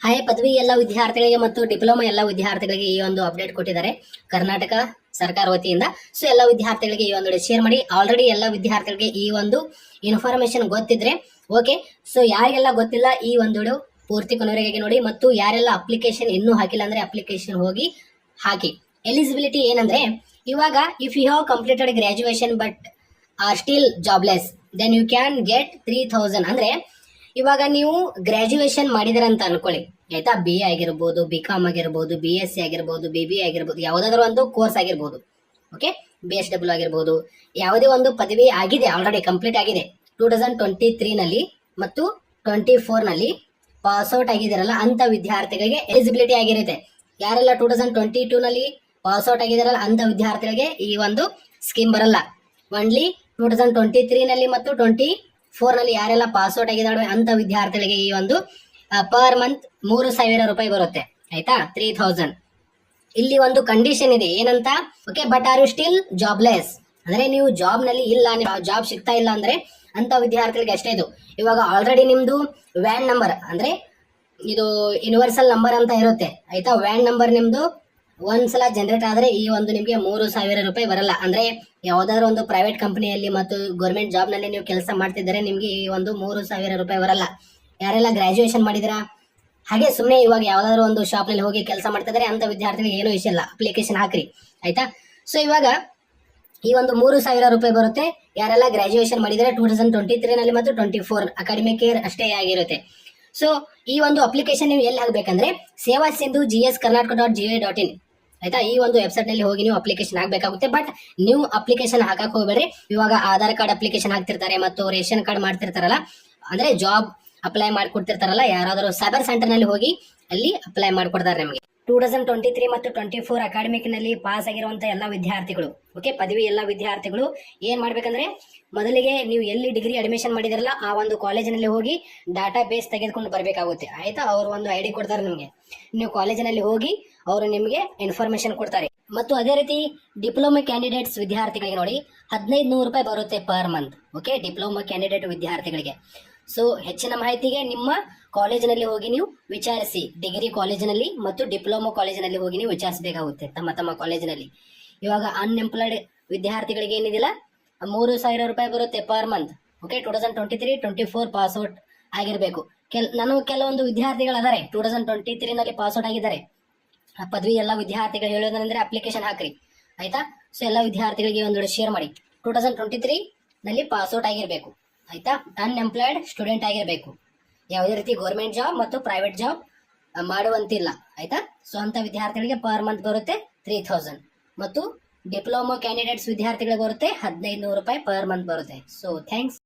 Hi ಪದವಿ ಎಲ್ಲ ವಿದ್ಯಾರ್ಥಿಗಳಿಗೆ ಮತ್ತು ಡಿಪ್ಲೊಮಾ ಎಲ್ಲ ವಿದ್ಯಾರ್ಥಿಗಳಿಗೆ ಈ ಒಂದು ಅಪ್ಡೇಟ್ ಕೊಟ್ಟಿದ್ದಾರೆ ಕರ್ನಾಟಕ ಸರ್ಕಾರ ವತಿಯಿಂದ. ಸೊ ಎಲ್ಲ ವಿದ್ಯಾರ್ಥಿಗಳಿಗೆ ಈ ಒಂದು ಶೇರ್ ಮಾಡಿ. ಆಲ್ರೆಡಿ ಎಲ್ಲ ವಿದ್ಯಾರ್ಥಿಗಳಿಗೆ ಈ ಒಂದು ಇನ್ಫಾರ್ಮೇಶನ್ ಗೊತ್ತಿದ್ರೆ ಓಕೆ. ಸೊ ಯಾರಿಗೆಲ್ಲ ಗೊತ್ತಿಲ್ಲ ಈ ಒಂದು ಪೂರ್ತಿ ಕೊನೆವರೆಗೆ ನೋಡಿ. ಮತ್ತು ಯಾರೆಲ್ಲ ಅಪ್ಲಿಕೇಶನ್ ಇನ್ನೂ ಹಾಕಿಲ್ಲ ಅಂದ್ರೆ ಅಪ್ಲಿಕೇಶನ್ ಹೋಗಿ ಹಾಕಿ. ಎಲಿಜಿಬಿಲಿಟಿ ಏನಂದ್ರೆ ಇವಾಗ if you have completed graduation but are still jobless then you can get 3000. ಅಂದ್ರೆ ಇವಾಗ ನೀವು ಗ್ರಾಜುಯೇಷನ್ ಮಾಡಿದಿರ ಅಂತ ಅನ್ಕೊಳ್ಳಿ ಆಯ್ತಾ. ಬಿ ಎ ಆಗಿರ್ಬೋದು, ಬಿ ಕಾಮ್ ಆಗಿರ್ಬೋದು, ಬಿ ಎಸ್ ಸಿ ಆಗಿರ್ಬೋದು, ಬಿ ಬಿ ಆಗಿರ್ಬೋದು, ಯಾವ್ದಾದ್ರು ಒಂದು ಕೋರ್ಸ್ ಆಗಿರ್ಬೋದು. ಓಕೆ, BSW ಆಗಿರ್ಬೋದು, ಯಾವುದೇ ಒಂದು ಪದವಿ ಆಗಿದೆ ಆಲ್ರೆಡಿ ಕಂಪ್ಲೀಟ್ ಆಗಿದೆ 2023 ನಲ್ಲಿ ಮತ್ತು 24 ನಲ್ಲಿ ಪಾಸ್ಔಟ್ ಆಗಿದಿರಲ್ಲ ಅಂತ ವಿದ್ಯಾರ್ಥಿಗಳಿಗೆ ಎಲಿಜಿಬಿಲಿಟಿ ಆಗಿರುತ್ತೆ. ಯಾರೆಲ್ಲ 2022 ನಲ್ಲಿ ಪಾಸ್ಔಟ್ ಆಗಿದಾರಲ್ಲ ಅಂತ ವಿದ್ಯಾರ್ಥಿಗಳಿಗೆ ಈ ಒಂದು ಸ್ಕೀಮ್ ಬರಲ್ಲ. ಒನ್ಲಿ 2023 ನಲ್ಲಿ ಮತ್ತು 24 ನಲ್ಲಿ ಯಾರೆಲ್ಲ ಪಾಸ್ಔಟ್ ಆಗಿದಾರೆ ಅಂತ ವಿದ್ಯಾರ್ಥಿಗಳಿಗೆ ಈ ಒಂದು ಪರ್ ಮಂತ್ 3000 ರೂಪಾಯಿ ಬರುತ್ತೆ ಆಯ್ತಾ. 3000. ಇಲ್ಲಿ ಒಂದು ಕಂಡೀಷನ್ ಇದೆ ಏನಂತ, okay, but are you still jobless ಅಂದ್ರೆ ನೀವು ಜಾಬ್ ನಲ್ಲಿ ಇಲ್ಲ, ಜಾಬ್ ಸಿಗ್ತಾ ಇಲ್ಲ ಅಂದ್ರೆ ಅಂತ ವಿದ್ಯಾರ್ಥಿಗಳಿಗೆ ಅಷ್ಟೇ ಇದು. ಇವಾಗ ಆಲ್ರೆಡಿ ನಿಮ್ದು ವ್ಯಾನ್ ನಂಬರ್ ಅಂದ್ರೆ ಇದು ಯೂನಿವರ್ಸಲ್ ನಂಬರ್ ಅಂತ ಇರುತ್ತೆ ಆಯ್ತಾ. ವ್ಯಾನ್ ನಂಬರ್ ನಿಮ್ದು ಒಂದ್ಸಲ ಜನರೇಟ್ ಆದ್ರೆ ಈ ಒಂದು ನಿಮ್ಗೆ 3000 ರೂಪಾಯಿ ಬರಲ್ಲ. ಅಂದ್ರೆ ಯಾವ್ದಾದ್ರು ಒಂದು ಪ್ರೈವೇಟ್ ಕಂಪನಿಯಲ್ಲಿ ಮತ್ತು ಗೌರ್ಮೆಂಟ್ ಜಾಬ್ ನಲ್ಲಿ ನೀವು ಕೆಲಸ ಮಾಡ್ತಿದ್ದಾರೆ ನಿಮ್ಗೆ ಈ ಒಂದು 3000 ರೂಪಾಯಿ ಬರಲ್ಲ. ಯಾರೆಲ್ಲ ಗ್ರಾಜುಯೇಷನ್ ಮಾಡಿದಿರಾ ಹಾಗೆ ಸುಮ್ಮನೆ ಇವಾಗ ಯಾವ್ದಾದ್ರು ಒಂದು ಶಾಪ್ ನಲ್ಲಿ ಹೋಗಿ ಕೆಲಸ ಮಾಡ್ತಿದ್ದಾರೆ ಅಂತ ವಿದ್ಯಾರ್ಥಿಗಳಿಗೆ ಏನೂ ವಿಷಯ ಇಲ್ಲ, ಅಪ್ಲಿಕೇಶನ್ ಹಾಕ್ರಿ ಆಯ್ತಾ. ಸೊ ಇವಾಗ ಈ ಒಂದು 3000 ರೂಪಾಯಿ ಬರುತ್ತೆ ಯಾರೆಲ್ಲ ಗ್ರಾಜುಯೇಷನ್ ಮಾಡಿದರೆ 2023 ನಲ್ಲಿ ಮತ್ತು 24 ಅಕಾಡೆಮಿಕ್ ಇಯರ್ ಅಷ್ಟೇ ಆಗಿರುತ್ತೆ. ಸೊ ಈ ಒಂದು ಅಪ್ಲಿಕೇಶನ್ ನೀವು ಎಲ್ಲಿ ಹಾಕ್ಬೇಕಂದ್ರೆ ಸೇವಾ ಸಿಂಧು GSKarnataka.gov.in ಆಯ್ತಾ. ಈ ಒಂದು ವೆಬ್ಸೈಟ್ ನಲ್ಲಿ ಹೋಗಿ ನೀವು ಅಪ್ಲಿಕೇಶನ್ ಹಾಕಬೇಕಾಗುತ್ತೆ. ಬಟ್ ನೀವು ಅಪ್ಲಿಕೇಶನ್ ಹಾಕಕ್ ಹೋಗ್ಬೇಡ್ರಿ. ಇವಾಗ ಆಧಾರ್ ಕಾರ್ಡ್ ಅಪ್ಲಿಕೇಶನ್ ಹಾಕ್ತಿರ್ತಾರೆ ಮತ್ತು ರೇಷನ್ ಕಾರ್ಡ್ ಮಾಡ್ತಿರ್ತಾರಲ್ಲ, ಅಂದ್ರೆ ಜಾಬ್ ಅಪ್ಲೈ ಮಾಡ್ಕೊಡ್ತಿರ್ತಾರಲ್ಲ, ಯಾರಾದರೂ ಸೈಬರ್ ಸೆಂಟರ್ ನಲ್ಲಿ ಹೋಗಿ ಅಲ್ಲಿ ಅಪ್ಲೈ ಮಾಡ್ಕೊಡ್ತಾರೆ ನಿಮಗೆ. 2023 ಮತ್ತು 24 ಅಕಾಡೆಮಿಕ್ ನಲ್ಲಿ ಪಾಸ್ ಆಗಿರುವಂತ ಎಲ್ಲ ವಿದ್ಯಾರ್ಥಿಗಳು, ಓಕೆ, ಪದವಿ ಎಲ್ಲ ವಿದ್ಯಾರ್ಥಿಗಳು ಏನ್ ಮಾಡ್ಬೇಕಂದ್ರೆ ಮೊದಲಿಗೆ ನೀವು ಎಲ್ಲಿ ಡಿಗ್ರಿ ಅಡ್ಮಿಷನ್ ಮಾಡಿದಿರಲ್ಲ ಆ ಒಂದು ಕಾಲೇಜಿನಲ್ಲಿ ಹೋಗಿ ಡಾಟಾ ಬೇಸ್ ತೆಗೆದುಕೊಂಡು ಬರ್ಬೇಕಾಗುತ್ತೆ ಆಯ್ತಾ. ಅವರು ಒಂದು ID ಕೊಡ್ತಾರೆ ನಿಮಗೆ, ನೀವು ಕಾಲೇಜಿನಲ್ಲಿ ಹೋಗಿ ಅವರು ನಿಮಗೆ ಇನ್ಫಾರ್ಮೇಶನ್ ಕೊಡ್ತಾರೆ. ಮತ್ತು ಅದೇ ರೀತಿ ಡಿಪ್ಲೊಮಾ ಕ್ಯಾಂಡಿಡೇಟ್ಸ್ ವಿದ್ಯಾರ್ಥಿಗಳಿಗೆ ನೋಡಿ 1500 ರೂಪಾಯಿ ಬರುತ್ತೆ per month. Okay, diploma candidate ವಿದ್ಯಾರ್ಥಿಗಳಿಗೆ. ಸೊ ಹೆಚ್ಚಿನ ಮಾಹಿತಿಗೆ ನಿಮ್ಮ ಕಾಲೇಜಿನಲ್ಲಿ ಹೋಗಿ ನೀವು ವಿಚಾರಿಸಿ. ಡಿಗ್ರಿ ಕಾಲೇಜಿನಲ್ಲಿ ಮತ್ತು ಡಿಪ್ಲೊಮಾ ಕಾಲೇಜಿನಲ್ಲಿ ಹೋಗಿ ನೀವು ವಿಚಾರಿಸಬೇಕಾಗುತ್ತೆ ತಮ್ಮ ಕಾಲೇಜಿನಲ್ಲಿ. ಇವಾಗ ಅನ್ಎಂಪ್ಲಾಯ್ಡ್ ವಿದ್ಯಾರ್ಥಿಗಳಿಗೆ ಏನಿದಿಲ್ಲ 3000 ರೂಪಾಯಿ ಬರುತ್ತೆ ಪರ್ ಮಂತ್. ಓಕೆ, 2023-24 ಪಾಸ್ಔಟ್ ಆಗಿರ್ಬೇಕು. ನಾನು ಕೆಲವೊಂದು ವಿದ್ಯಾರ್ಥಿಗಳು ಅದಾರೆ 2023 ನಲ್ಲಿ ಪಾಸ್ಔಟ್ ಆಗಿದ್ದಾರೆ. ಪದವಿ ಎಲ್ಲ ವಿದ್ಯಾರ್ಥಿಗಳು ಹೇಳೋದಂದ್ರೆ ಅಪ್ಲಿಕೇಶನ್ ಹಾಕ್ರಿ ಆಯ್ತಾ. ಸೊ ಎಲ್ಲ ವಿದ್ಯಾರ್ಥಿಗಳಿಗೆ ಒಂದು ಶೇರ್ ಮಾಡಿ. 2023 ನಲ್ಲಿ ಪಾಸ್ಔಟ್ ಆಗಿರ್ಬೇಕು ಆಯ್ತಾ. ಅನ್ಎಂಪ್ಲಾಯ್ಡ್ ಸ್ಟೂಡೆಂಟ್ ಆಗಿರ್ಬೇಕು, ಯಾವುದೇ ರೀತಿ ಗೌರ್ಮೆಂಟ್ ಜಾಬ್ ಮತ್ತು ಪ್ರೈವೇಟ್ ಜಾಬ್ ಮಾಡುವಂತಿಲ್ಲ ಆಯ್ತಾ. ಸೊ ಅಂತ ವಿದ್ಯಾರ್ಥಿಗಳಿಗೆ ಪರ್ ಮಂತ್ ಬರುತ್ತೆ 3000 ಮತ್ತು ಡಿಪ್ಲೊಮಾ ಕ್ಯಾಂಡಿಡೇಟ್ಸ್ ವಿದ್ಯಾರ್ಥಿಗಳಿಗೆ ಬರುತ್ತೆ 1500 ರೂಪಾಯಿ ಪರ್ ಮಂತ್ ಬರುತ್ತೆ. So thanks.